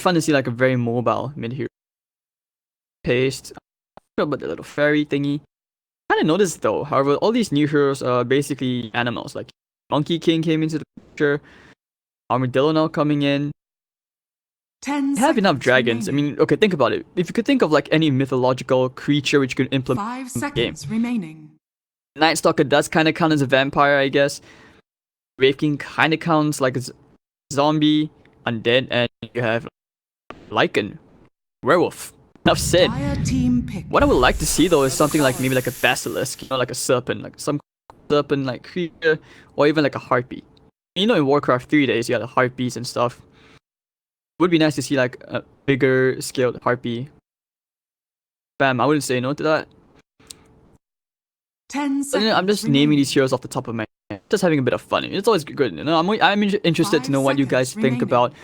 fun to see like a very mobile mid-hero. Paste. About the little fairy thingy. Kind of noticed though, however, all these new heroes are basically animals. Like Monkey King came into the picture, Armadillo now coming in. 10 Have enough dragons. remaining. I mean, okay, think about it. If you could think of like any mythological creature which you could implement 5 in the game. seconds remaining. Night Stalker does kind of count as a vampire, I guess. Wraith King kind of counts like a zombie, undead, and you have Lycan, werewolf. Enough said. Dire team pick. What I would like to see though is something like maybe like a basilisk, you know, like a serpent, like some serpent like creature, or even like a heartbeat. You know, in Warcraft 3 days, you had the heartbeats and stuff. Would be nice to see like a bigger scaled heartbeat. Bam, I wouldn't say no to that. 10 But, seconds. you know, I'm just naming these heroes off the top of my head, just having a bit of fun. It's always good, you know. I'm interested to 5 know what you guys seconds think about,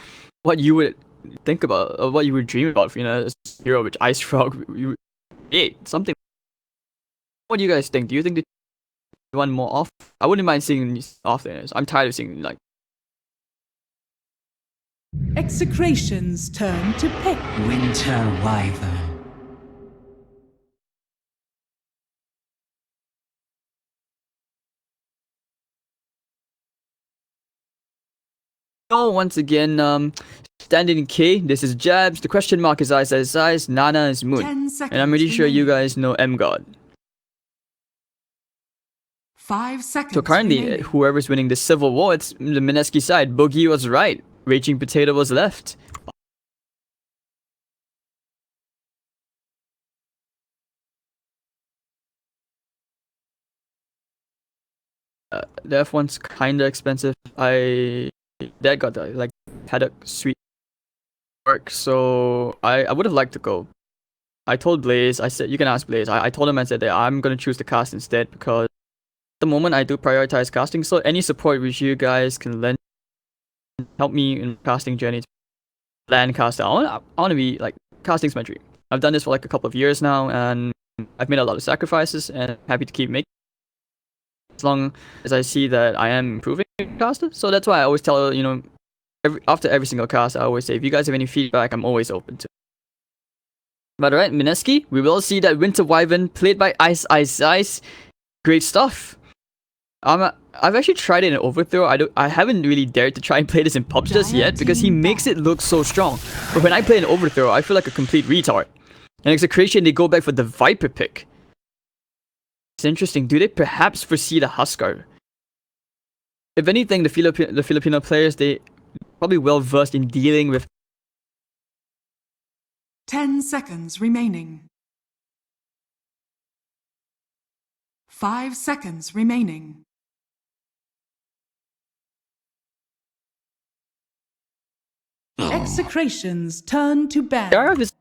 what you would think about, or what you would dream about. You know, a hero which Ice Frog, you, yeah, something. What do you guys think? Do you think that you want more off? I wouldn't mind seeing these often. I'm tired of seeing like. Execration's turn to pick. Winter Wyvern. Oh, once again, standing in K, this is Jabs, the question mark is Ice, Nana is Moon. 10 seconds. And I'm pretty sure you remaining. guys know M God. 5 seconds. So currently, remaining. whoever's winning the Civil War, it's the Mineski side. Boogie was right. Raging Potato was left. The F1's kinda expensive. Dad got the like paddock suite work, so I would have liked to go. I told Blaze, I said you can ask Blaze. I told him I said that I'm gonna choose the cast instead because at the moment I do prioritize casting. So any support which you guys can lend, help me in casting journey, land caster. I wanna be like casting's my dream. I've done this for like a couple of years now, and I've made a lot of sacrifices, and I'm happy to keep making. As long as I see that I am improving caster. So that's why I always tell, you know, after every single cast, I always say, if you guys have any feedback, I'm always open to. But alright, Mineski, we will see that Winter Wyvern played by Ice. Great stuff. I've actually tried it in Overthrow. I haven't really dared to try and play this in pubs just yet because he makes it look so strong. But when I play in Overthrow, I feel like a complete retard. In Execration, they go back for the Viper pick. It's interesting. Do they perhaps foresee the Huskar? If anything, the Filipino players, they probably well versed in dealing with 10 seconds remaining. 5 seconds remaining. Execration's turn to ban. Dara is.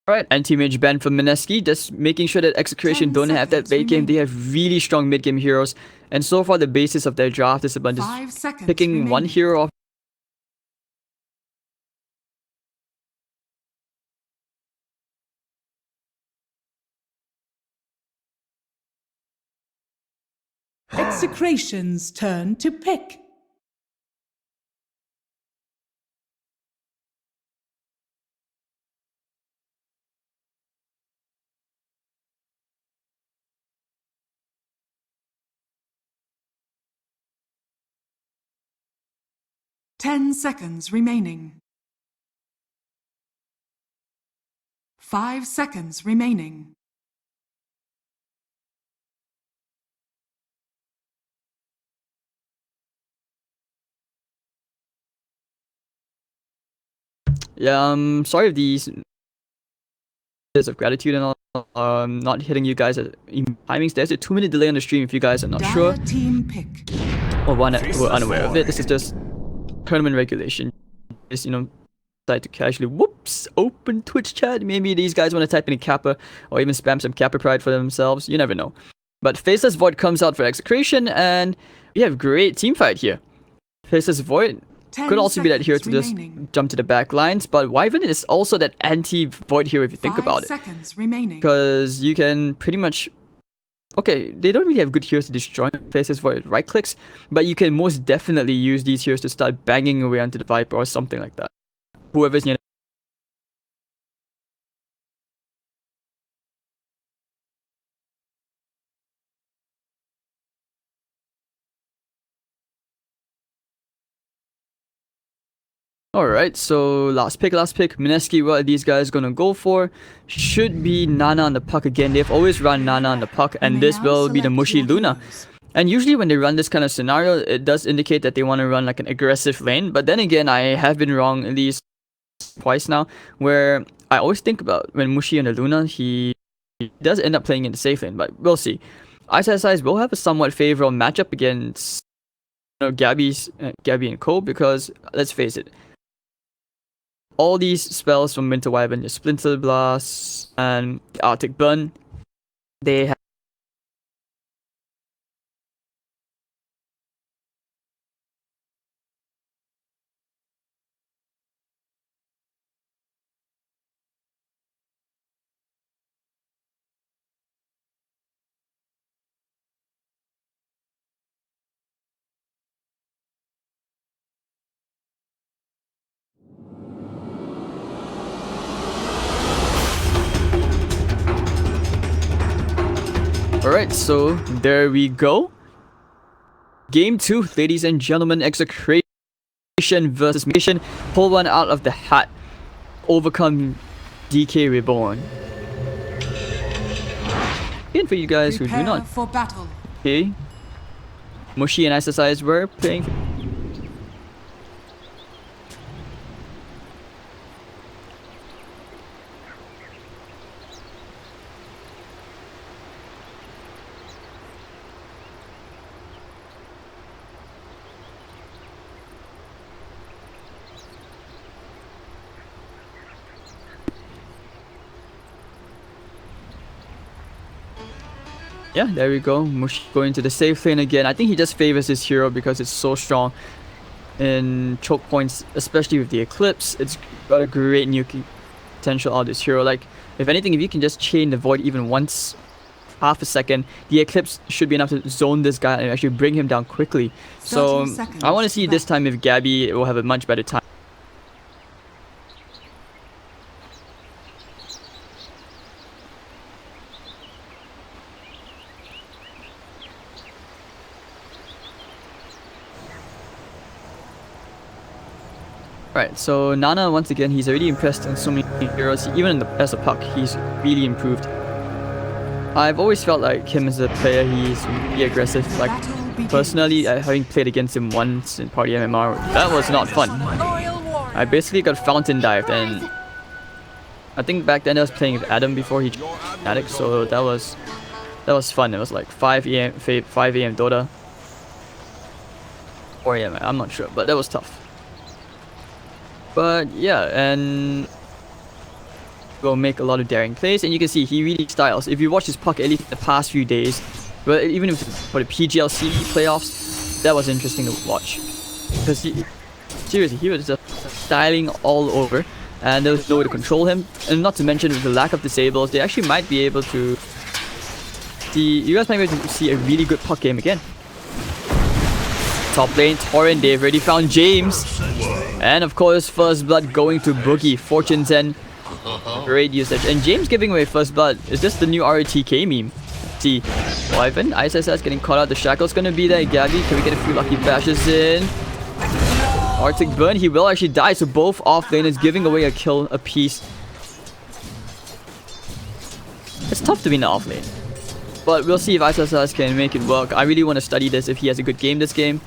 Alright, anti-mage ban from Mineski, just making sure that Execration 10 don't have that seconds late game. remaining. They have really strong mid-game heroes. And so far the basis of their draft is about 5 just seconds picking one remaining. hero off. Execration's turn to pick. Ten seconds remaining. 5 seconds remaining. Yeah, sorry if these of gratitude and all not hitting you guys at timings. There's a 2-minute delay on the stream if you guys are not sure Dire team pick. or were unaware of it. This is just tournament regulation. Just, you know, decide to casually open Twitch chat. Maybe these guys want to type in a Kappa or even spam some Kappa pride for themselves. You never know. But Faceless Void comes out for Execration, and we have great team fight here. Faceless Void Could also be that hero to just remaining. jump to the back lines, but Wyvern is also that anti-void hero if you think about it. 5 seconds remaining. Because you can pretty much... Okay, they don't really have good heroes to destroy places for right clicks, but you can most definitely use these heroes to start banging away onto the Viper or something like that. Whoever's near. Alright, so last pick. Mineski, what are these guys gonna go for? Should be Nana on the puck again. They've always run Nana on the puck, and this will be the Mushi Luna. And usually when they run this kind of scenario, it does indicate that they want to run like an aggressive lane. But then again, I have been wrong at least twice now, where I always think about when Mushi on the Luna, he does end up playing in the safe lane, but we'll see. ISIS will have a somewhat favorable matchup against Gabby and Co, because let's face it, all these spells from Winter Wyvern, the Splinter Blast and the Arctic Burn, they have... Alright, so there we go. Game 2, ladies and gentlemen, Execration versus Mission. Pull one out of the hat. Overcome DK Reborn. And for you guys who do not. For battle. Okay. Mushi and ISIS were playing. Yeah, there we go. Mushi going to the safe lane again. I think he just favors his hero because it's so strong in choke points, especially with the Eclipse. It's got a great nuking potential out of this hero. Like, if anything, if you can just chain the Void even once, half a second, the Eclipse should be enough to zone this guy and actually bring him down quickly. So, I want to see this time if Gabby will have a much better time. Right, so Nana, once again, he's already impressed in so many heroes. Even as a puck, he's really improved. I've always felt like him as a player, he's really aggressive. Like, personally, having played against him once in Party MMR, that was not fun. I basically got fountain dived, and I think back then I was playing with Adam before he joined Addict, so that was fun. It was like 5 a.m. Dota. 4 a.m. I'm not sure, but that was tough. But yeah, and will make a lot of daring plays, and you can see he really styles. If you watch his puck at least the past few days, but even if for the PGLC playoffs, that was interesting to watch. Because seriously, he was just styling all over, and there was no way to control him. And not to mention with the lack of disables, they actually might be able to see. You guys might be able to see a really good puck game again. Top lane, Torrent, they've already found James. And of course, First Blood going to Boogie. Fortune 10. Great usage. And James giving away First Blood. Is this the new RTK meme? See, Wyvern, ISIS getting caught out. The Shackle's gonna be there. Gabby, can we get a few lucky bashes in? Arctic Burn, he will actually die. So both off laners giving away a kill apiece. It's tough to be in the off lane. But we'll see if ISIS can make it work. I really want to study this if he has a good game this game.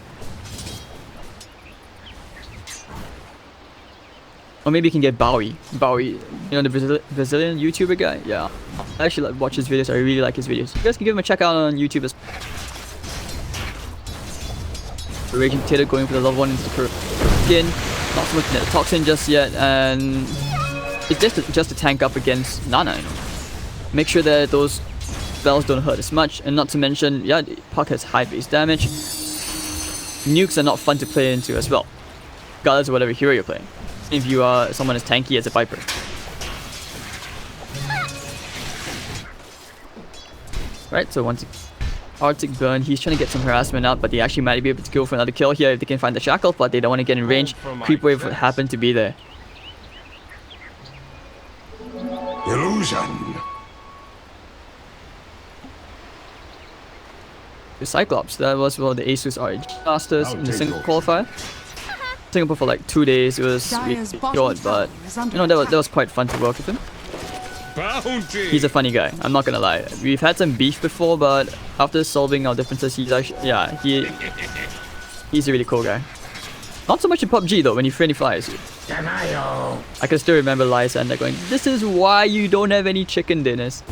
Or maybe you can get Bowie. Bowie, you know, the Brazilian YouTuber guy? Yeah. I actually watch his videos. I really like his videos. You guys can give him a check out on YouTube as well. Raging Potato going for the level 1 into the skin. Not so much net toxin just yet. And it's just to tank up against Nana, you know. Make sure that those spells don't hurt as much. And not to mention, yeah, the puck has high base damage. Nukes are not fun to play into as well. regardless of whatever hero you're playing. If you are someone as tanky as a Viper. Right, so once Arctic Burn, he's trying to get some harassment out, but they actually might be able to go for another kill here if they can find the shackle, but they don't want to get in range. Creep wave happened to be there. Illusion. The Cyclops, that was one of the Asus RNG Masters in the Singapore qualifier. Singapore for like 2 days, it was really short, but you know, that was quite fun to work with him. Bounty. He's a funny guy, I'm not gonna lie. We've had some beef before, but after solving our differences, he's actually, yeah, he's a really cool guy. Not so much in PUBG though, when he friendly flies you. I can still remember Lysander going, "This is why you don't have any chicken dinners."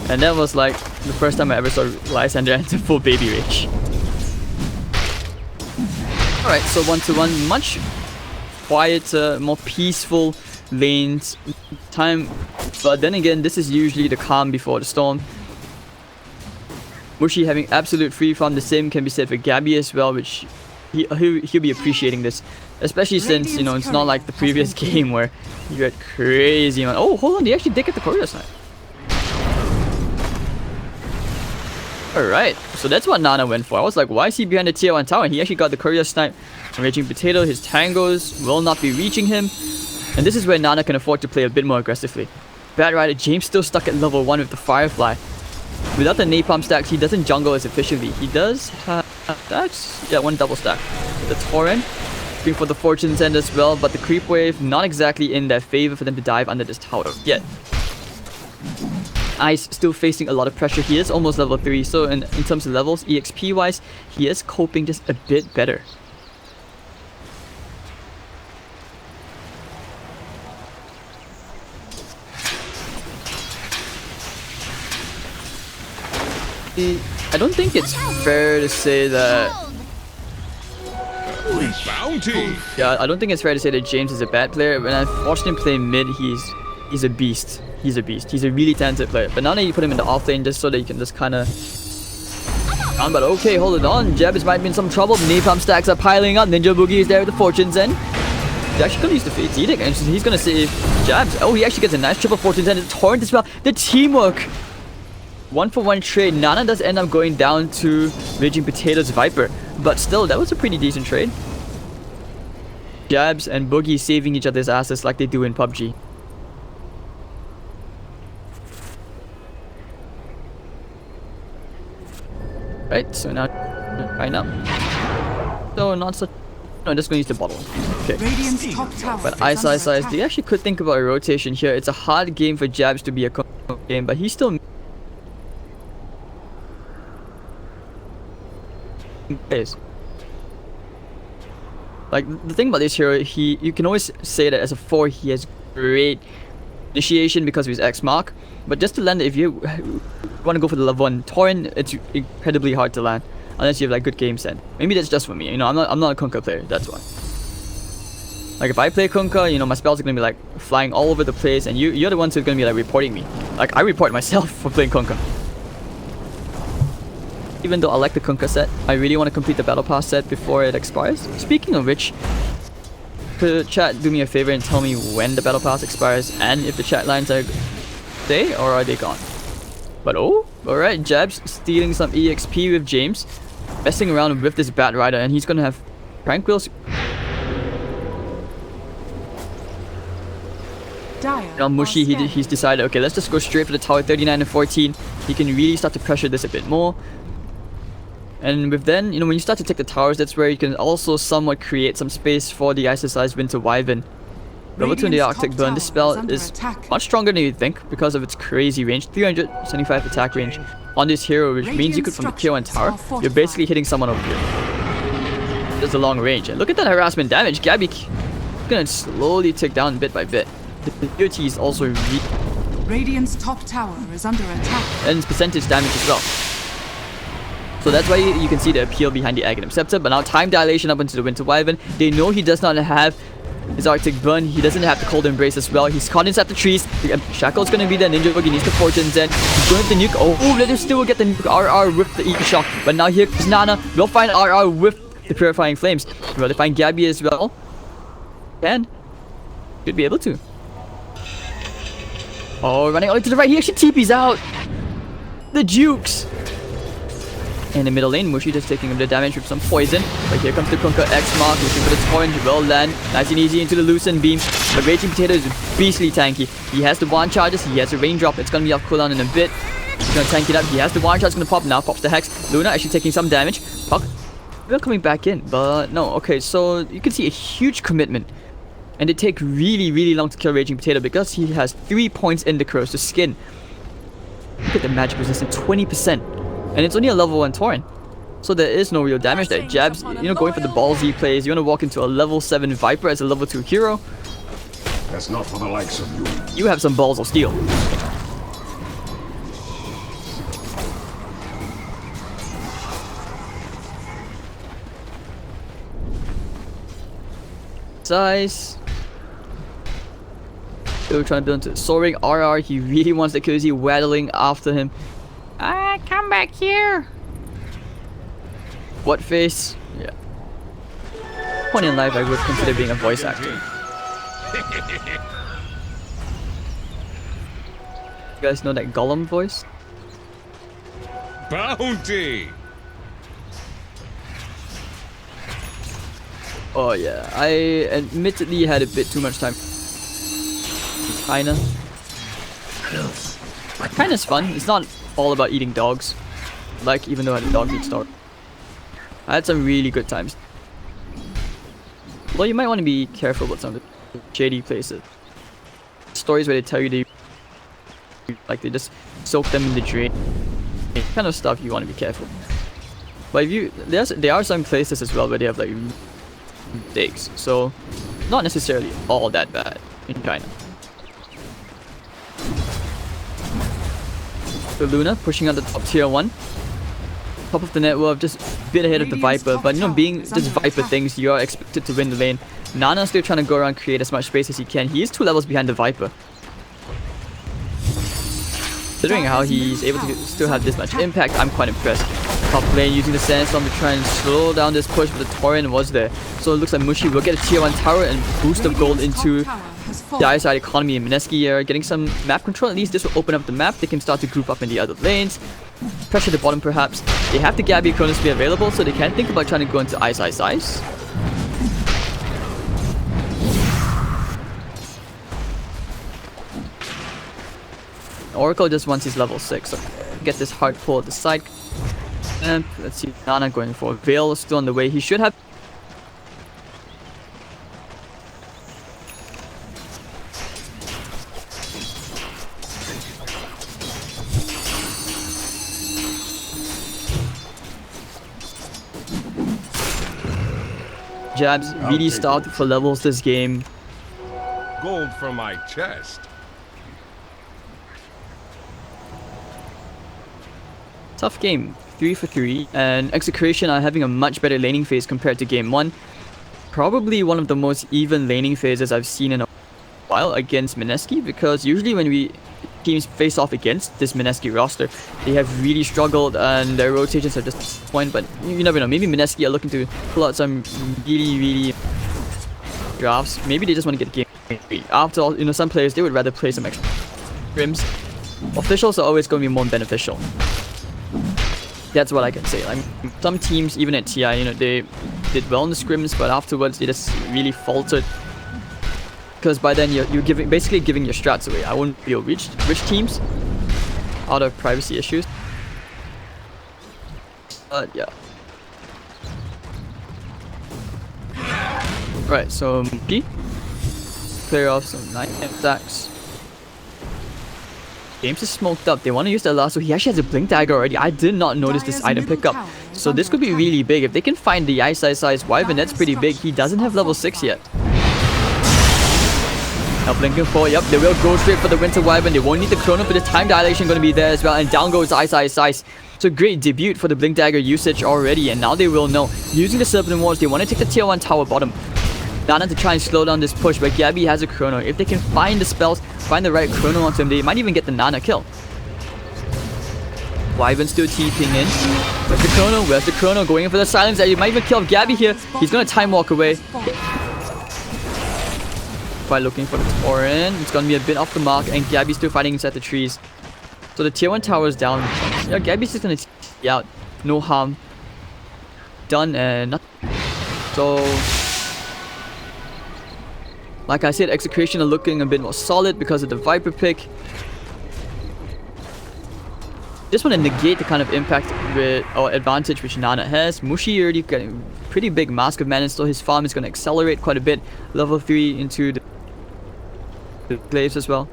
And that was like the first time I ever saw Lysander enter full baby rage. Alright, so 1-1, much quieter, more peaceful lanes time, but then again, this is usually the calm before the storm. Mushi having absolute free farm, the same can be said for Gabby as well, which he'll be appreciating this, especially since, you know, it's not like the previous game where you had crazy amount. Oh, hold on, they actually did get the courier snipe. Alright, so that's what Nana went for. I was like, why is he behind the tier 1 tower? And he actually got the courier snipe. Raging Potato, his tangos will not be reaching him. And this is where Nana can afford to play a bit more aggressively. Bad Rider James still stuck at level 1 with the Firefly. Without the napalm stacks, he doesn't jungle as efficiently. He does have stacks? Yeah, 1 double stack. The Torrent, going for the Fortune's End as well, but the creep wave not exactly in their favor for them to dive under this tower yet. Ice still facing a lot of pressure. He is almost level 3, so in terms of levels, EXP wise, he is coping just a bit better. I don't think it's fair to say that... Bounty. Yeah, I don't think it's fair to say that James is a bad player. When I've watched him play mid, he's a beast. He's a beast. He's a really talented player. But now that you put him in the off lane just so that you can just kind of... But okay, hold it on. Jabs might be in some trouble. Napalm stacks are piling up. Ninja Boogie is there with the Fortune's End. He's actually going to use the Fate's Edict, and he's going to save Jabs. Oh, he actually gets a nice triple Fortune's End. The Torrent as well. The teamwork. 1-for-1 trade. Nana does end up going down to Raging Potato's Viper. But still, that was a pretty decent trade. Jabs and Boogie saving each other's asses like they do in PUBG. Right, so now, right now. So not such. No, just gonna use the bottle. Okay. Radiant's top tower But is Ice, under attack. they actually could think about a rotation here. It's a hard game for Jabs to be a game, but he's still. Is. Like the thing about this hero, you can always say that as a 4 he has great initiation because of his X mark, but just to land it, if you want to go for the level 1 Torrent, it's incredibly hard to land unless you have like good game sense. Maybe that's just for me, you know, I'm not a Kunkka player, that's why. Like if I play Kunkka, you know, my spells are gonna be like flying all over the place, and you're the ones who are gonna be like reporting me. Like I report myself for playing Kunkka. Even though I like the Kunkka set, I really want to complete the Battle Pass set before it expires. Speaking of which, could chat do me a favor and tell me when the Battle Pass expires and if the chat lines are stay or are they gone? But oh, alright, Jabs stealing some EXP with James, messing around with this Bat Rider, and he's gonna have Tranquil's. Now Mushi, he's decided, okay, let's just go straight for the tower. 39 and 14. He can really start to pressure this a bit more. And with then, you know, when you start to take the towers, that's where you can also somewhat create some space for the Ice Winter Wyvern. Level 2 in the Arctic Burn. This spell is much stronger than you'd think because of its crazy range. 375 attack range on this hero, which means you could, from the tier 1 tower, you're basically hitting someone over here. There's a long range. And look at that harassment damage. Gabby gonna slowly tick down bit by bit. The beauty is also Radiant's top tower is under attack. and its percentage damage as well. So that's why you can see the appeal behind the Aghanim Scepter. But now time dilation up into the Winter Wyvern. They know he does not have his Arctic Burn. He doesn't have the Cold Embrace as well. He's caught inside the trees. The Shackle's gonna be there. Ninja Boogie needs the Fortune's End. He's going with the nuke. Oh, let him still get the RR with the Eco Shock. But now here comes Nana. We'll find RR with the Purifying Flames. Will they find Gabby as well? And should be able to. Oh, running all the way to the right. He actually TP's out. The Jukes. In the middle lane, Mushi just taking a bit of damage with some poison. But here comes the Kunkka X Mark, looking for the torrent. Will land nice and easy into the Lucent Beam. But Raging Potato is beastly tanky. He has the one charges, he has a raindrop. It's gonna be off cooldown in a bit. He's gonna tank it up. He has the one charge, gonna pop now. Pops the Hex. Luna actually taking some damage. Puck, they're coming back in, but no. Okay, so you can see a huge commitment. And they take really, really long to kill Raging Potato because he has 3 points in the Corrosive Skin. Look at the magic resistance, 20%. And it's only a level 1 Torrent. So there is no real damage there. Jabs, going for the ballsy plays. You want to walk into a level 7 Viper as a level 2 hero. That's not for the likes of you. You have some balls of steel. Size. Still trying to build into soaring RR. He really wants the kills. He waddling after him. Ah, come back here. What face? Yeah. Point in life I would consider being a voice actor. You guys know that Gollum voice? Bounty. Oh yeah, I admittedly had a bit too much time. Kinda's fun. It's not all about eating dogs. Like, even though I had a dog eat dog. I had some really good times. Although you might want to be careful with some of the shady places. Stories where they tell you they just soak them in the drain. Kind of stuff you want to be careful. But if you there are some places as well where they have like mistakes, so not necessarily all that bad in China. So Luna pushing out the top tier 1. Top of the network, just a bit ahead of the Viper, but being just Viper things, you are expected to win the lane. Nana's still trying to go around, create as much space as he can. He is 2 levels behind the Viper. Considering how he's able to still have this much impact, I'm quite impressed. Top lane using the Sandstorm to try and slow down this push, but the Torrent was there. So it looks like Mushi will get a tier 1 tower and boost the gold into the ISI economy. And Mineski are getting some map control. At least this will open up the map. They can start to group up in the other lanes. Pressure the bottom perhaps. They have the Gabby Cronus to be available, so they can think about trying to go into ISI size. Oracle just wants his level 6, so get this hard pull at the side. And let's see, Nana going for a Veil, still on the way. He should have. Jabs really started for levels this game. Gold from my chest. Tough game, 3 for 3, and Execration are having a much better laning phase compared to game 1. Probably one of the most even laning phases I've seen in a while against Mineski, because usually when teams face off against this Mineski roster, they have really struggled and their rotations are just point, but you never know. Maybe Mineski are looking to pull out some really drafts. Maybe they just want to get game 3. After all, some players, they would rather play some extra scrims. Officials are always going to be more beneficial. That's what I can say. Like, some teams, even at TI, they did well in the scrims, but afterwards they just really faltered. Because by then you're basically giving your strats away. I wouldn't feel rich teams out of privacy issues. But yeah. Right, so G. Clear off some 9 attacks. James is smoked up. They want to use the lasso. He actually has a blink dagger already. I did not notice this item pickup. So this could be really big. If they can find the ISI size Wyvern, that's pretty big. He doesn't have level 6 yet. Now blinking forward. Yep, they will go straight for the Winter Wyvern. They won't need the Chrono for the time dilation going to be there as well. And down goes ISI size. So great debut for the blink dagger usage already. And now they will know. Using the Serpent Wards, they want to take the tier 1 tower bottom. Nana to try and slow down this push, but Gabby has a Chrono. If they can find the spells, find the right Chrono onto him, they might even get the Nana kill. Wyvern still TPing in. Where's the Chrono? Where's the Chrono? Going in for the silence. And he might even kill off Gabby here. He's gonna time walk away. By looking for the Tauren. It's gonna be a bit off the mark, and Gabby's still fighting inside the trees. So the tier 1 tower is down. Yeah, Gabby's just gonna TP out. No harm done, and nothing. So, like I said, Execration are looking a bit more solid because of the Viper pick. Just want to negate the kind of impact with, or advantage which Nana has. Mushi already getting pretty big Mask of Madness, so his farm is going to accelerate quite a bit. Level 3 into the glaives as well.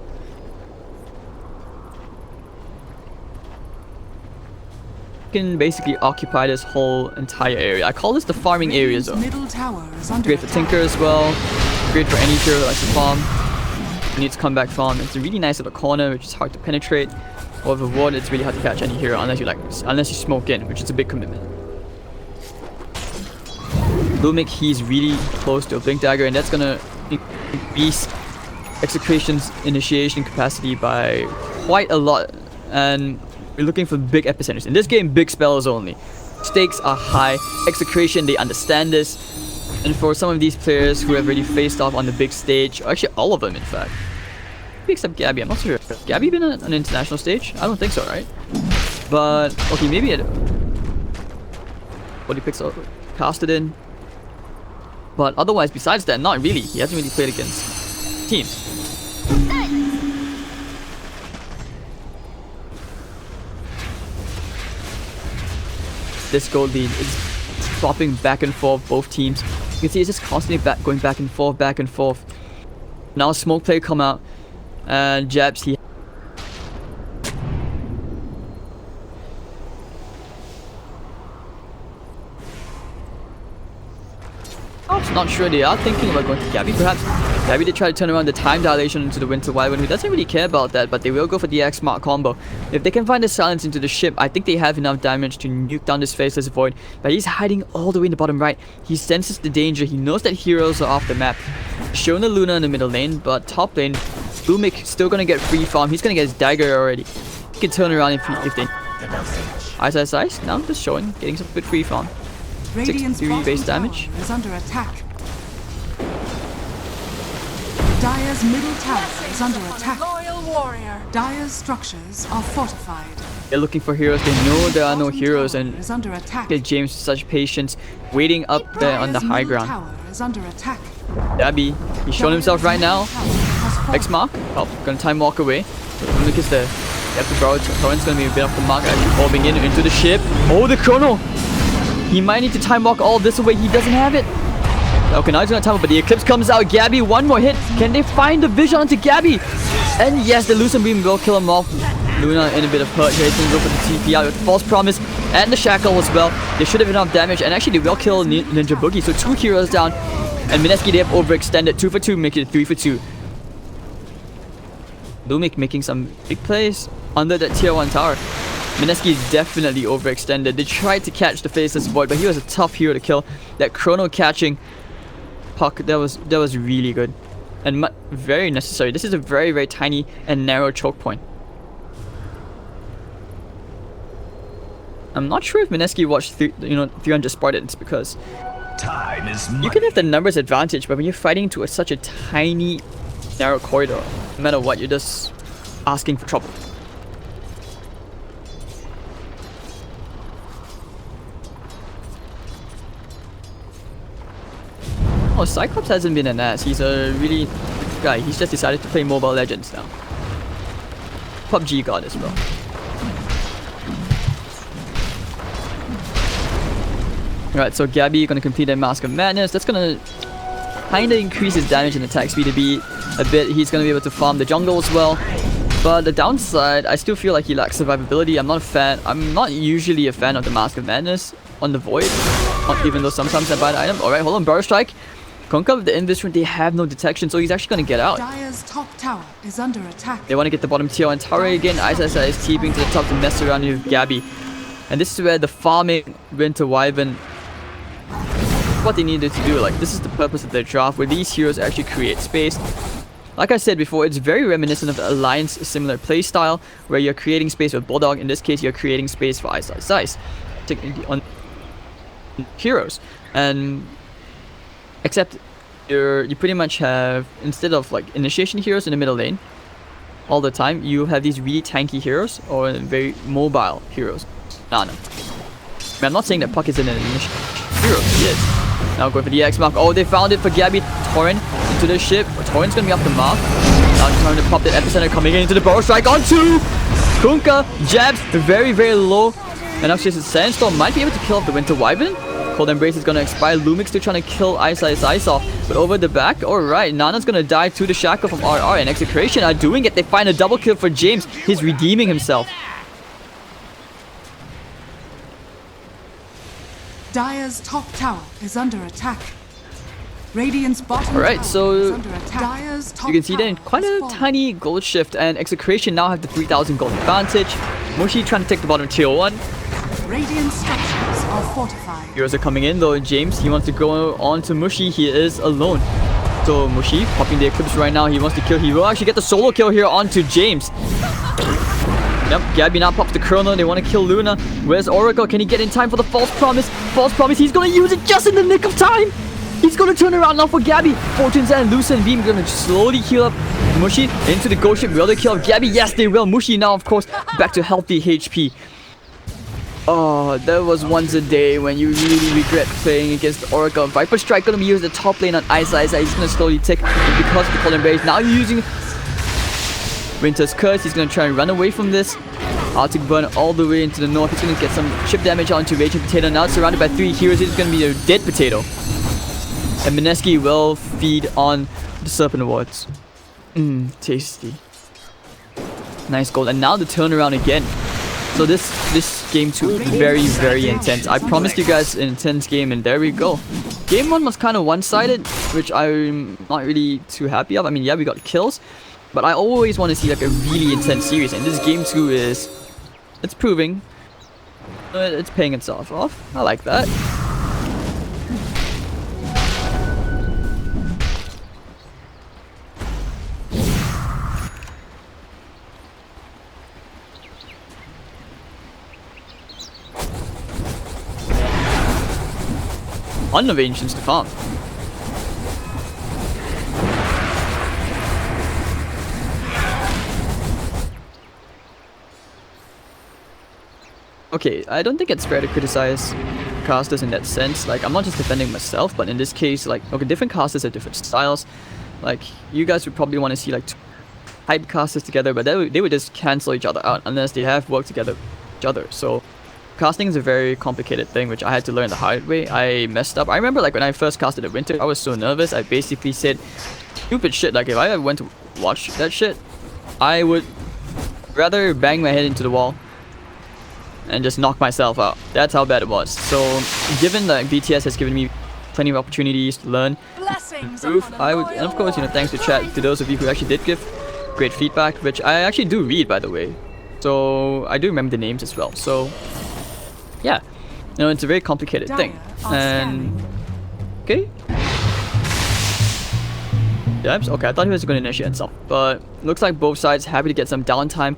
Can basically occupy this whole entire area. I call this the farming area zone. Middle tower is under Great for Tinker as well. Great for any hero that likes to farm. You need to come back farm. It's a really nice little corner which is hard to penetrate. Or with a ward, it's really hard to catch any hero unless you smoke in, which is a big commitment. Lumik, he's really close to a Blink Dagger, and that's gonna increase Execration's initiation capacity by quite a lot. And we're looking for big epicenters. In this game, big spells only. Stakes are high. Execration, they understand this. And for some of these players who have already faced off on the big stage, or actually all of them in fact, except Gabby, I'm not sure. Gabby been on an international stage? I don't think so, right? But okay, maybe it. What he picks up, casted in. But otherwise, besides that, not really. He hasn't really played against teams. This gold lead is swapping back and forth both teams. You can see it's just constantly going back and forth, back and forth. Now smoke play come out. And Jabs, he I'm not sure they are thinking about going to Gabby perhaps. Gabby did try to turn around the time dilation into the Winter Wyvern, who doesn't really care about that, but they will go for the X Mark combo. If they can find the silence into the ship, I think they have enough damage to nuke down this Faceless Void. But he's hiding all the way in the bottom right. He senses the danger. He knows that heroes are off the map. Showing the Luna in the middle lane, but top lane, Lumik still gonna get free farm. He's gonna get his dagger already. He can turn around if they... Ice. Now just showing, getting some good free farm. 6-3 base damage. Is under attack. Dire's middle tower is under attack. Loyal warrior. Dire's structures are fortified. They're looking for heroes. They know there are no Bottom heroes, tower and is under attack. get James with such patience, waiting up there on the Dire's high middle ground. tower is under attack. Dabby, he's shown himself right now. X Mark, gonna time walk away. Lumik is there. They have to borrow. Torrent's gonna be a bit off the mark, actually bobbing in into the ship. Oh, the Chrono! He might need to time walk all this away. He doesn't have it. Okay, now he's gonna time it, but the Eclipse comes out. Gabby, one more hit. Can they find the vision onto Gabby? And yes, the Lucent Beam will kill him off. Luna in a bit of hurt here. He's gonna go for the TP out with the False Promise and the Shackle as well. They should have enough damage, and actually they will kill Ninja Boogie. So 2 heroes down. And Mineski, they have overextended. 2 for 2, making it 3 for 2. Lumik making some big plays under that tier 1 tower. Mineski is definitely overextended. They tried to catch the Faceless Void, but he was a tough hero to kill. That Chrono catching puck, that was really good. And very necessary. This is a very, very tiny and narrow choke point. I'm not sure if Mineski watched 300 Spartans, because Time is money. you can have the numbers advantage, but when you're fighting to such a tiny, narrow corridor, no matter what, you're just asking for trouble. Oh, Cyclops hasn't been an ass. He's a really good guy. He's just decided to play Mobile Legends now. PUBG god as well. Alright, so Gabby gonna complete that Mask of Madness. That's gonna kinda increase his damage and attack speed a bit. He's gonna be able to farm the jungle as well. But the downside, I still feel like he lacks survivability. I'm not a fan. I'm not usually a fan of the Mask of Madness on the Void, even though sometimes I buy the item. Alright, hold on, Burrow Strike. Conquer with the Invitational, they have no detection, so he's actually gonna get out. Dire's top tower is under attack. They want to get the bottom tier on tower again. Ice is TPing to the top to mess around with Gabby. And this is where the farming Winter Wyvern, what they needed to do. Like, this is the purpose of their draft, where these heroes actually create space. Like I said before, it's very reminiscent of the Alliance similar playstyle, where you're creating space with Bulldog. In this case, you're creating space for Ice Ice Ice on heroes, and except you pretty much have, instead of like initiation heroes in the middle lane all the time, you have these really tanky heroes or very mobile heroes. Nana. I'm not saying that Puck is an initiation hero, he is. Now going for the X mark. Oh, they found it for Gabby. Torrent into the ship. Torrent's gonna be off the mark. Now trying to pop the epicenter, coming into the barrel strike onto Kunkka. Jabs very, very low. And actually, Sandstorm might be able to kill off the Winter Wyvern. Cold Embrace is gonna expire. Lumix still trying to kill Ice off. But over the back, alright, Nana's gonna die to the Shackle from RR, and Execration are doing it. They find a double kill for James. He's redeeming himself. Dire's top tower is under attack. Radiant's bottom Alright, tower so is under attack. Dire's top you can see tower that quite has a fallen. tiny gold shift, and Execration now have the 3,000 gold advantage. Mushi trying to take the bottom tier 1. Radiant structures are fortified. Heroes are coming in though. James, he wants to go on to Mushi. He is alone. So Mushi popping the Eclipse right now. He wants to kill. He will actually get the solo kill here onto James. Yep, Gabby now pops the Chrono. They want to kill Luna. Where's Oracle? Can he get in time for the False Promise? False Promise. He's going to use it just in the nick of time. He's going to turn around now for Gabby. Fortune's and Lucent Beam going to slowly heal up Mushi into the Ghost Ship. Will they kill Gabby? Yes, they will. Mushi now, of course, back to healthy HP. Oh, there was once a day when you really regret playing against Oracle. Viper Strike gonna be used at the top lane on Ice. He's gonna slowly tick because of the Cold Embrace. Now you're using Winter's Curse. He's gonna try and run away from this. Arctic Burn all the way into the north. He's gonna get some chip damage onto Raging Potato. Now surrounded by 3 heroes. It's gonna be a dead Potato. And Mineski will feed on the Serpent Wards. Tasty. Nice gold. And now the turnaround again. So this game 2 very, very intense. I promised you guys an intense game, and there we go. Game 1 was kind of one-sided, which I'm not really too happy of. I mean, yeah, we got kills, but I always want to see like a really intense series, and this game 2 it's proving, it's paying itself off. I like that. Ton of Ancients to farm. Okay, I don't think it's fair to criticize casters in that sense. Like, I'm not just defending myself, but in this case, like, okay, different casters have different styles. Like, you guys would probably want to see like 2 hype casters together, but they would just cancel each other out unless they have worked together with each other. So casting is a very complicated thing, which I had to learn the hard way. I messed up. I remember like when I first casted at Winter, I was so nervous. I basically said stupid shit. Like if I went to watch that shit, I would rather bang my head into the wall and just knock myself out. That's how bad it was. So given that BTS has given me plenty of opportunities to learn, improve, I would, and of course, you know, thanks to chat, to those of you who actually did give great feedback, which I actually do read, by the way. So I do remember the names as well. So yeah, you know, it's a very complicated thing. And okay. Jabs? Okay, I thought he was going to initiate himself, but looks like both sides happy to get some downtime.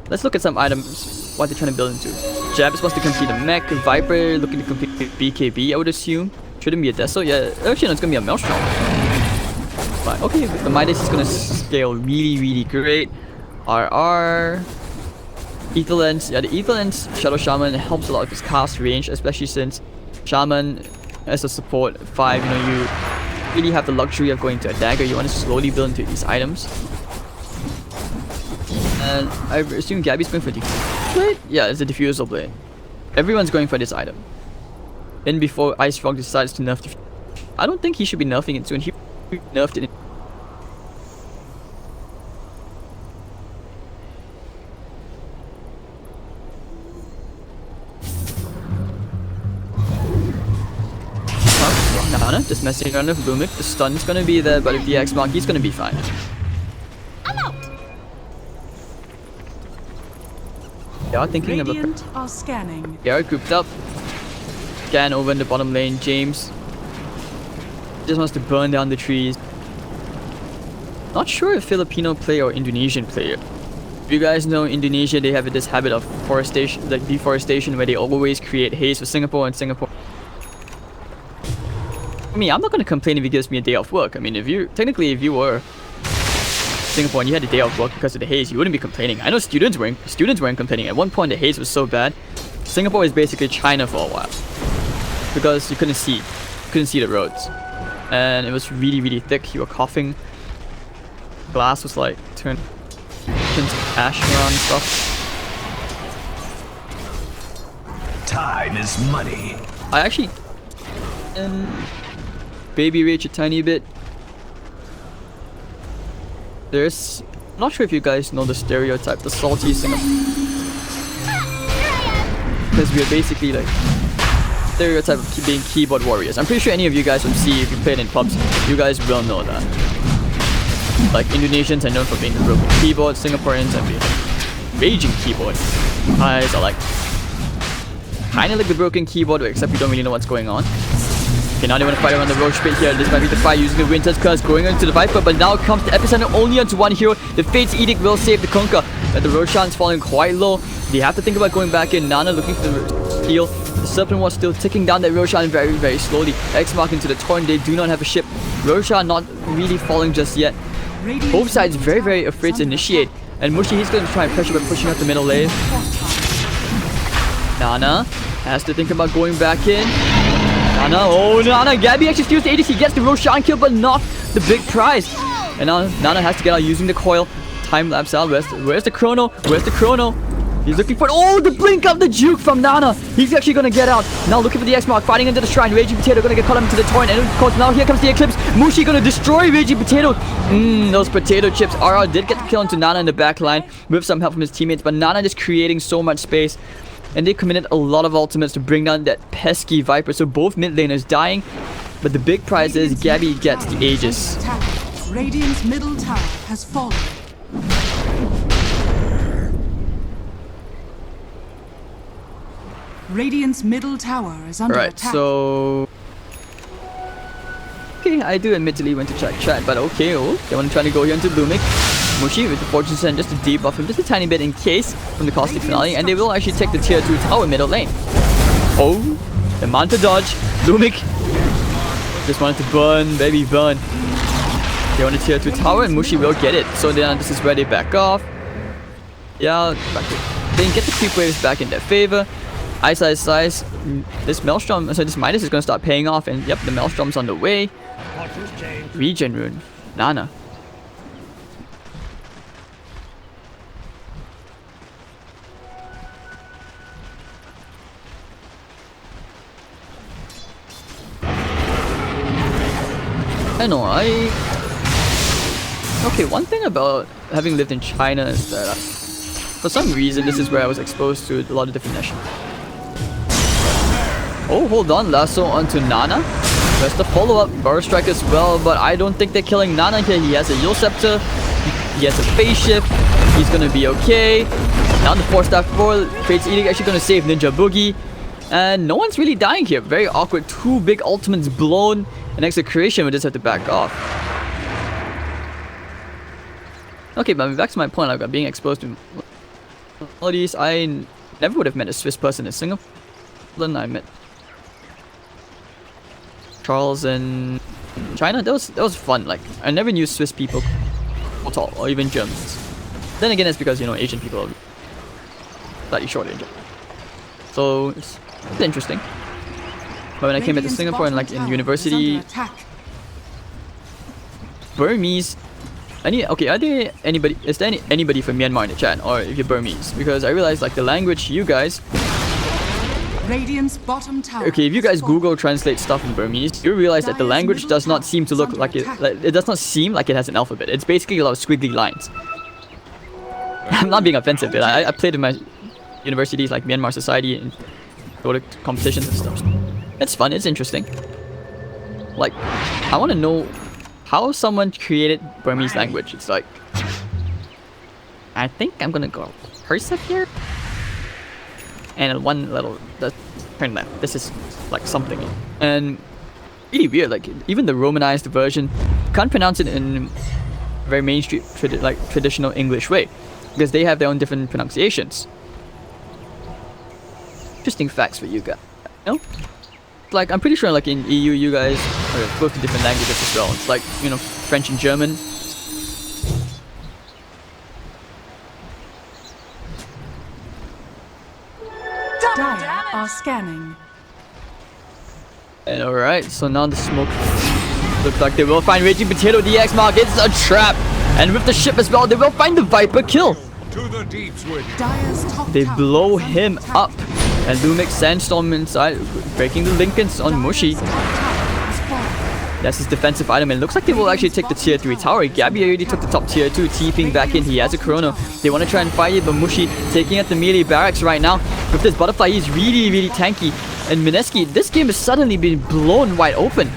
Let's look at some items, what they're trying to build into. Jabs wants to complete a mech. Viper looking to complete BKB, I would assume. Shouldn't be a Deso. Yeah, actually, no, it's going to be a Maelstrom. But okay, the Midas is going to scale really, really great. RR. Ether Lens. Yeah, the Ether Lens Shadow Shaman helps a lot of his cast range, especially since Shaman as a support 5, you know, you really have the luxury of going to a dagger. You want to slowly build into these items. And I assume Gabby's going for Diffusal Blade? Yeah, it's a Diffusal Blade. Everyone's going for this item. Then before Ice Frog decides to nerf Diffusal. I don't think he should be nerfing it soon. He nerfed it. Nana just messing around with Lumik. The stun's gonna be there, but if the X mark, he's gonna be fine. They are thinking of Radiant are scanning. They are grouped up. Scan over in the bottom lane. James just wants to burn down the trees. Not sure if Filipino player or Indonesian player. If you guys know Indonesia, they have this habit of forestation, like deforestation, where they always create haze for Singapore, and Singapore. I mean, I'm not gonna complain if it gives me a day off work. I mean, if you were Singapore and you had a day off work because of the haze, you wouldn't be complaining. I know students weren't complaining. At one point, the haze was so bad. Singapore is basically China for a while because you couldn't see the roads, and it was really, really thick. You were coughing. Glass was like turned to ash around and stuff. Time is money. I actually baby rage a tiny bit. I'm not sure if you guys know the stereotype, the salty Singapore, because we are basically like stereotype of being keyboard warriors. I'm pretty sure any of you guys from C, if you played in pubs, you guys will know that. Like Indonesians are known for being the broken keyboard, Singaporeans are being raging keyboard. Guys are like kinda like the broken keyboard, except you don't really know what's going on. Okay, now they want to fight around the roach pit here. This might be the fight using the Winter's Curse, going into the Viper, but now comes the epicenter only onto one hero. The Fate's Edict will save the Kunkka. The Roshan's falling quite low. They have to think about going back in. Nana looking for the steal. The Serpent was still ticking down that Roshan very, very slowly. X mark into the Torn. They do not have a ship. Roshan not really falling just yet. Both sides very, very afraid to initiate. And Mushi, he's going to try and pressure by pushing up the middle lane. Nana has to think about going back in. Nana, Gabby actually steals the ADC, gets the Roshan kill, but not the big prize. And now Nana has to get out using the coil. Time lapse out. Where's the chrono? Where's the chrono? He's looking for the blink of the juke from Nana. He's actually gonna get out. Now looking for the X mark, fighting into the shrine. Raging Potato gonna get caught up into the torrent. And of course now here comes the Eclipse. Mushi gonna destroy Raging Potato. Those potato chips. RR did get the kill into Nana in the back line with some help from his teammates, but Nana just creating so much space. And they committed a lot of ultimates to bring down that pesky Viper. So both mid laners dying. But the big prize is Gabby gets the Aegis. Radiant's middle tower has fallen. Radiant's middle tower is under attack. So okay, I do admittedly went to check chat, but okay, they want to try to go here into Lumik. Mushi with the Fortune Send just to debuff him just a tiny bit in case from the Caustic Finale, and they will actually take the tier 2 tower middle lane. The Manta dodge. Lumik just wanted to burn, baby burn. They want a tier 2 tower and Mushi will get it. So then this is where they back off. Yeah, they can get the creep waves back in their favor. Ice. This Maelstrom, so this Midas is going to start paying off, and yep, the Maelstrom's on the way. Regen rune. Nana. I know, okay, one thing about having lived in China is that for some reason this is where I was exposed to a lot of different nations. Hold on, lasso onto Nana. There's the follow-up, Burrow Strike as well, but I don't think they're killing Nana here. He has a Yule Scepter, he has a Phase Shift, he's gonna be okay. Now the 4-star 4, Fate's Edict actually gonna save Ninja Boogie. And no one's really dying here. Very awkward, 2 big ultimates blown. And Execration would just have to back off. Okay, but back to my point, like being exposed to all these, I never would have met a Swiss person in Singapore. Then I met Charles in China. That was fun. Like I never knew Swiss people at all, or even Germans. Then again, it's because Asian people are slightly shorter in Japan. So it's interesting. But when I came into Singapore and like in university, Burmese. Are there anybody? Is there anybody from Myanmar in the chat, or if you're Burmese? Because I realized like the language you guys. Radiant's bottom tower. Okay, if you guys Google translate stuff in Burmese, you realize that the language does not seem to look like it. It does not seem like it has an alphabet. It's basically a lot of squiggly lines. I'm not being offensive, but I played in my universities like Myanmar Society and go to competitions and stuff. It's fun. It's interesting. Like, I want to know how someone created Burmese language. It's like, I think I'm gonna go cursive here, and one little turn left. This is like something, and really weird. Like even the Romanized version, can't pronounce it in very mainstream, traditional English way, because they have their own different pronunciations. Interesting facts for you guys. You know? Like, I'm pretty sure like in EU you guys are both different languages as well. It's like, you know, French and German. Dire are scanning. And alright, so now the smoke looks like they will find Raging Potato. The X mark, it's a trap. And with the ship as well, they will find the Viper kill. To the deeps with Dire's top They tower blow is under him attack. up. And Lumix Sandstorm inside, breaking the Lincolns on Mushi. Dire's top tower has fallen. That's his defensive item, and it looks like they will actually take the tier 3 tower. Gabby already took the top tier 2, TPing back in. He has a Chrono. They want to try and fight it, but Mushi taking at the melee barracks right now. With this butterfly, he's really tanky. And Mineski, this game has suddenly been blown wide open.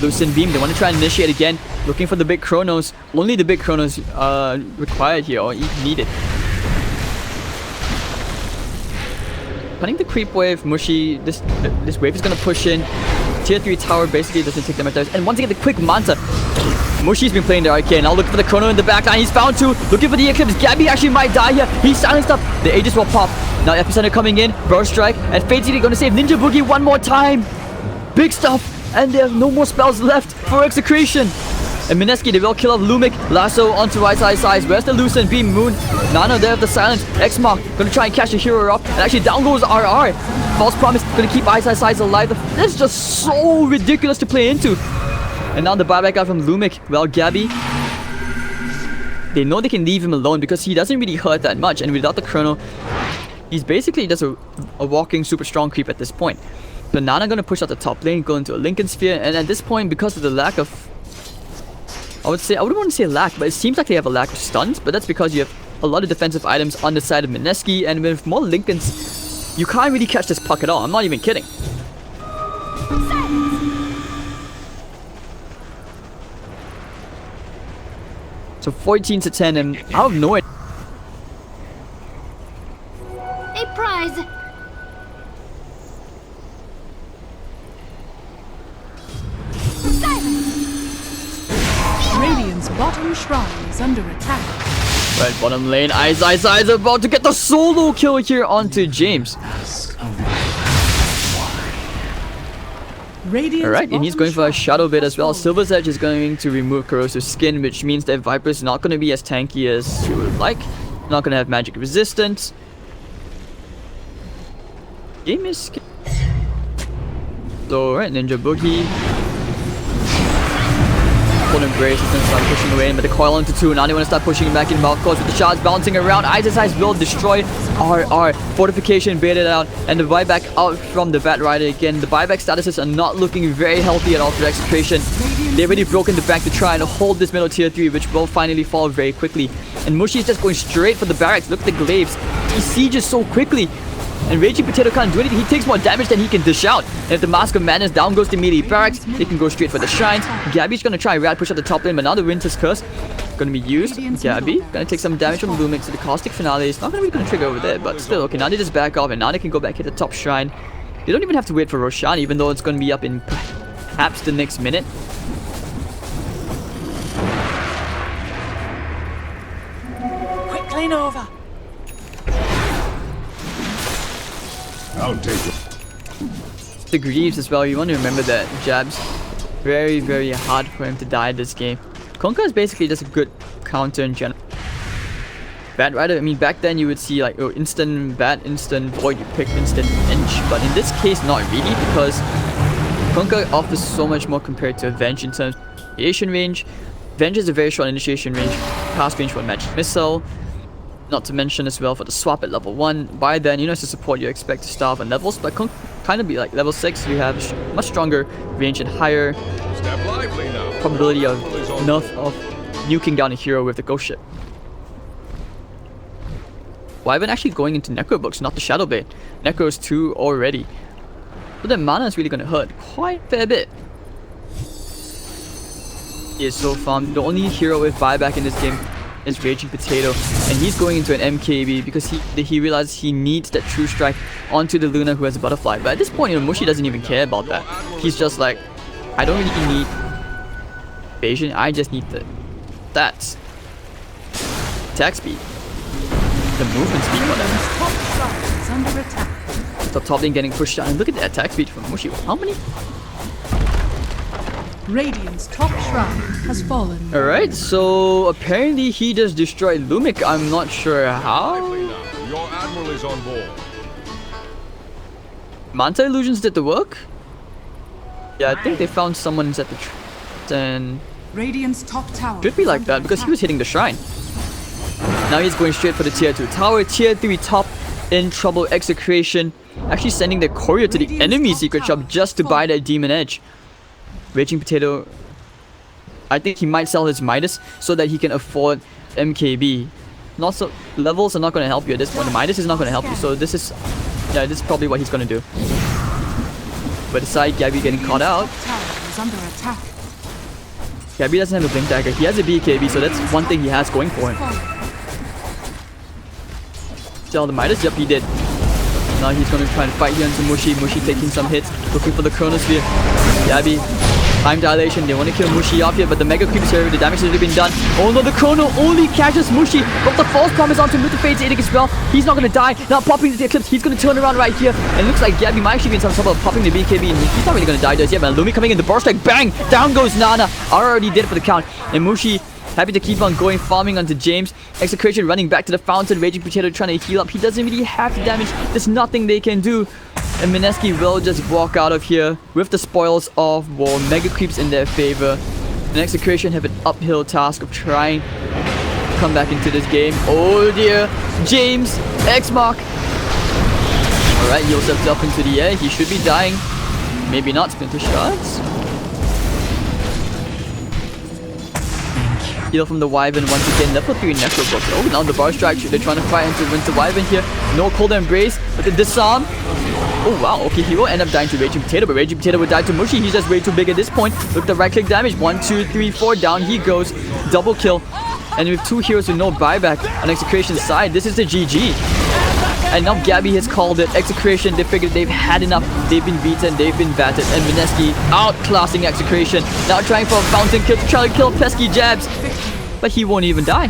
Lucent Beam, they want to try and initiate again. Looking for the big Chronos. Only the big Chronos required here, or needed. Cutting the creep wave, Mushi, this wave is going to push in. Tier 3 tower basically doesn't take them at times. And once again, the quick Manta. Mushi's been playing the arcane. Now looking for the Chrono in the backline. He's found two. Looking for the Eclipse. Gabby actually might die here. He's silenced up. The Aegis will pop. Now Epicenter coming in. Burst Strike. And Fate's going to save Ninja Boogie one more time. Big stuff. And there are no more spells left for Execration. And Mineski, they will kill off Lumic. Lasso onto right side. Where's the Lucent Beam? Moon. Nano there with the silence. X-Mark gonna try and catch the hero up. And actually down goes RR. False Promise gonna keep Eyesight alive. This is just so ridiculous to play into. And now the buyback out from Lumic. Well, Gabby, they know they can leave him alone because he doesn't really hurt that much. And without the Chrono, he's basically just a walking super strong creep at this point. So Nana gonna push out the top lane, go into a Lincoln Sphere. And at this point, because of the lack of... I wouldn't want to say lack, but it seems like they have a lack of stuns. But that's because you have a lot of defensive items on the side of Mineski. And with more Lincolns, you can't really catch this puck at all. I'm not even kidding. So 14 to 10 and out of nowhere. A prize. Radiant's bottom shrine is under attack. Right, bottom lane. Eyes about to get the solo kill here onto James. Radiant's Alright, and he's bottom going for a shrine Shadow Bit has as well. fallen. Silver's Edge is going to remove Corrosive Skin, which means that Viper's not going to be as tanky as you would like. Not going to have magic resistance. Game is... So, right, Ninja Boogie. Full Embrace is going to start pushing away, but the coil onto 2. Now they want to start pushing him back in. Of course, with the shots bouncing around. Eyes will destroy RR. Fortification baited out, and the buyback out from the Bat Rider again. The buyback statuses are not looking very healthy at all for Execration. They've already broken the bank to try and hold this middle tier 3, which will finally fall very quickly. And Mushi is just going straight for the barracks. Look at the glaives. He sieges so quickly. And Raging Potato can't do anything. He takes more damage than he can dish out. And if the Mask of Madness down goes to melee barracks, they can go straight for the shrines. Gabby's gonna try and rat push at the top lane, but now the Winter's Curse gonna be used. Gabby gonna take some damage from Lumix, so the Caustic Finale is not gonna be gonna trigger over there, but still, okay, now they just back off, and now they can go back hit the top shrine. They don't even have to wait for Roshan, even though it's gonna be up in perhaps the next minute. Quick lane over. I'll take it. The Greaves as well, you want to remember that Jab's very hard for him to die this game. Kunkka is basically just a good counter in general. Bat Rider, I mean, back then you would see like, oh, instant Bat, instant Void, you pick instant Venge. But in this case, not really, because Kunkka offers so much more compared to Venge in terms of initiation range. Venge is a very short initiation range, cast range for Magic Missile. Not to mention as well for the swap at level 1. By then, you know, as a support, you expect to start on levels, but kind of be like level 6, you have much stronger range and higher Step lively now. probability of nerf of nuking down a hero with the ghost ship. Wyvern actually going into Necro books, not the Shadow Bait. Necro's 2 already. But then mana is really going to hurt quite a fair bit. He is so farmed. The only hero with buyback in this game is Raging Potato, and he's going into an MKB because he realizes he needs that True Strike onto the Luna who has a Butterfly. But at this point, you know, Mushi doesn't even care about that. He's just like, I don't really need evasion, I just need the stats. attack speed. The movement speed for them. Radiant's top shrine is under attack. The top lane getting pushed down. And look at the attack speed from Mushi. How many? Radiant's top shrine has fallen. Alright, so apparently he just destroyed Lumik. I'm not sure how. Lively now. Your admiral is on board. Manta illusions did the work. Yeah, I think they found someone inside the and Radiant's top tower. should be is like under that because he attack. was hitting the shrine. Now he's going straight for the tier 2 tower. Tier 3 top in trouble. Execration actually sending the courier to the Radiant's enemy top secret tower shop just to has buy that demon edge. Raging Potato, I think he might sell his Midas so that he can afford MKB. Not so levels are not going to help you at this point. The Midas is not going to help you, so this is probably what he's going to do. But aside, Gabby getting caught out. Radiant's top tower is under attack. Gabby doesn't have a blink dagger. He has a BKB, so that's one thing he has going for him. Fallen. Sell the Midas? Yep, he did. Now he's going to try and fight here into Mushi. Mushi taking some hits, looking for the Chronosphere. Gabby, time dilation. They want to kill Mushi off here, but the Mega Creep is here. The damage has already been done. Oh no, the Chrono only catches Mushi. Got the false promise onto Mutafade's aiding as well. He's not going to die. Now popping the Eclipse. He's going to turn around right here. And looks like Gabby might actually be in some trouble of popping the BKB. And he's not really going to die just yet, man. Lumi coming in. The burst strike. Bang! Down goes Nana. Already did it for the count. And Mushi happy to keep on going, farming onto James. Execration running back to the fountain. Raging Potato trying to heal up. He doesn't really have the damage. There's nothing they can do. And Mineski will just walk out of here with the spoils of war. Mega Creeps in their favor. And Execration have an uphill task of trying to come back into this game. Oh dear. James. X-Mark. Alright, heals himself into the air. He should be dying. Maybe not. Splinter Shards. Heal from the Wyvern once again. Level 3 Necro Book. Oh, now the Bar Strike. They're trying to fight into Wyvern here. No Cold Embrace. But the Disarm. Oh wow, okay, he will end up dying to Raging Potato, but Raging Potato will die to Mushi. He's just way too big at this point. Look at the right click damage. 1, 2, 3, 4. Down he goes. Double kill. And with 2 heroes with no buyback on Execration's side, this is the GG. And now Gabby has called it. Execration, they figured they've had enough. They've been beaten, they've been battered. And Mineski outclassing Execration. Now trying for a fountain kill to try to kill pesky Jabs. But he won't even die.